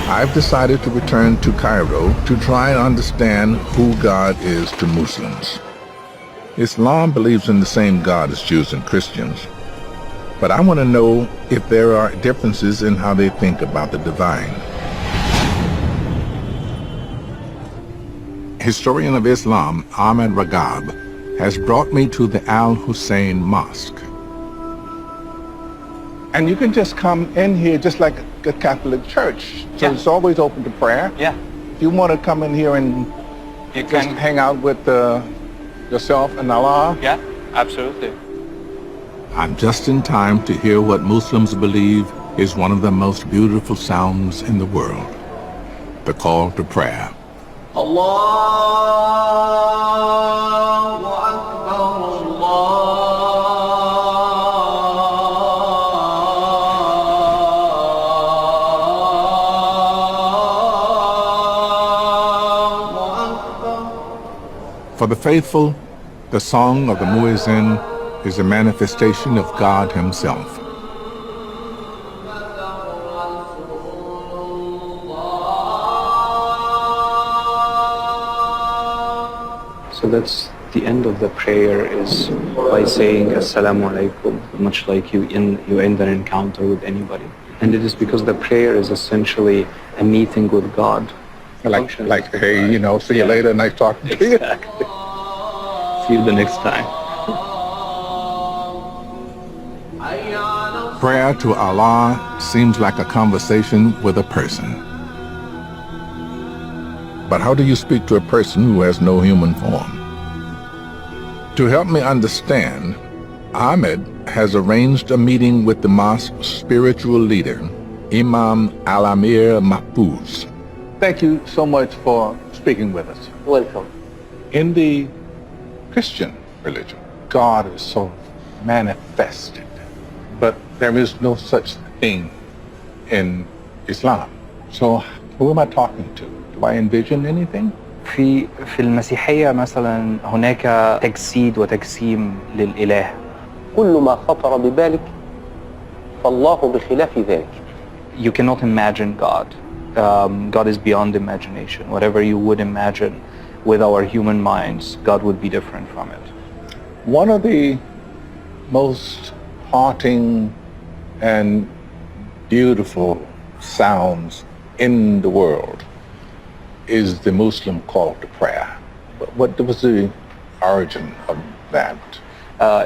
I've decided to return to Cairo to try and understand who God is to Muslims. Islam believes in the same God as Jews and Christians, but I want to know if there are differences in how they think about the divine. Historian of Islam Ahmed Ragab has brought me to the Al-Hussein Mosque. And you can just come in here just like a Catholic church. So it's always open to prayer. Yeah. If you want to come in here and You just can. hang out with yourself and Allah. Yeah, absolutely. I'm just in time to hear what Muslims believe is one of the most beautiful sounds in the world, the call to prayer. Allahu Akbar, For the faithful, the song of the muezzin is a manifestation of God himself. So that's the end of the prayer, is by saying Assalamu alaikum, much like you end an encounter with anybody. And it is because the prayer is essentially a meeting with God. Like, hey, you know, see you later, nice talking to you. Exactly. See you the next time. Prayer to Allah seems like a conversation with a person. But how do you speak to a person who has no human form? To help me understand, Ahmed has arranged a meeting with the mosque's spiritual leader, Imam Al-Amir Mahfouz. Thank you so much for speaking with us. Welcome. In the Christian religion, God is so manifested, but there is no such thing in Islam. So who am I talking to? Do I envision anything? في المسيحية مثلا هناك تجسيد وتجسيم للإله. كل ما خطر ببالك فالله بخلاف ذلك. You cannot imagine God. God is beyond imagination. Whatever you would imagine with our human minds, God would be different from it. One of the most haunting and beautiful sounds in the world is the Muslim call to prayer. What was the origin of that?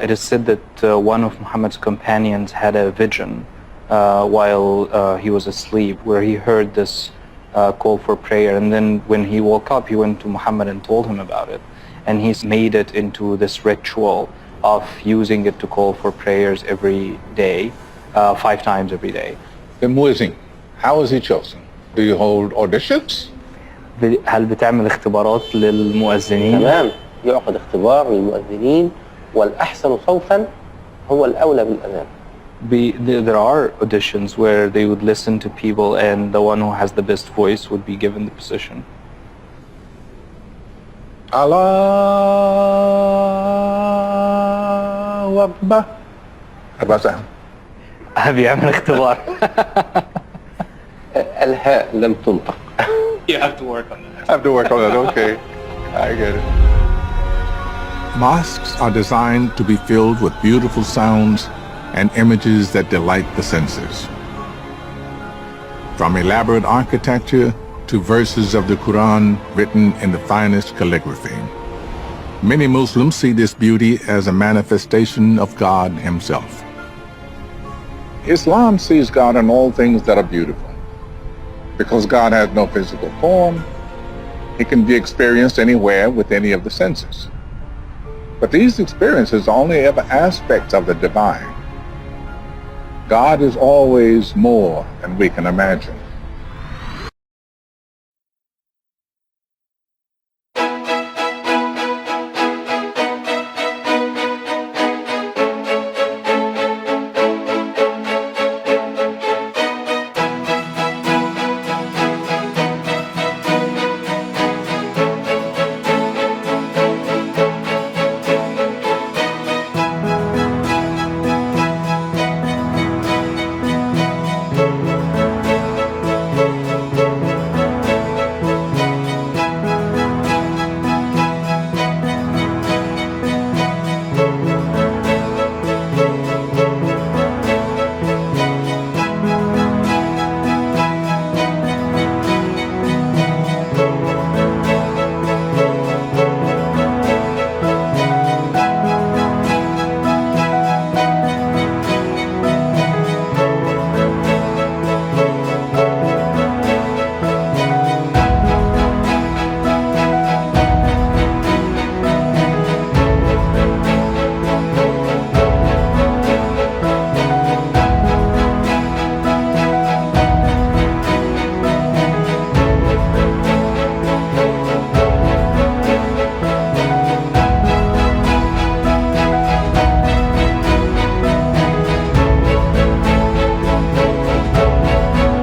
It is said that one of Muhammad's companions had a vision while he was asleep, where he heard this call for prayer, and then when he woke up, he went to Muhammad and told him about it, and he's made it into this ritual of using it to call for prayers every day, 5 times every day. The muezzin, how is he chosen? Do you hold auditions? هل بتعمل اختبارات للمؤذنين؟ تمام، يعقد اختبار للمؤذنين والأحسن صوتا هو الأولى بالأذان. There are auditions where they would listen to people, and the one who has the best voice would be given the position. Allahu Akbar. How about that? بيعمل اختبار. الهاء لم تنطق. You have to work on that. I have to work on that, okay. I get it. Mosques are designed to be filled with beautiful sounds and images that delight the senses. From elaborate architecture to verses of the Quran written in the finest calligraphy. Many Muslims see this beauty as a manifestation of God Himself. Islam sees God in all things that are beautiful. Because God has no physical form, He can be experienced anywhere with any of the senses. But these experiences are only ever aspects of the divine. God is always more than we can imagine.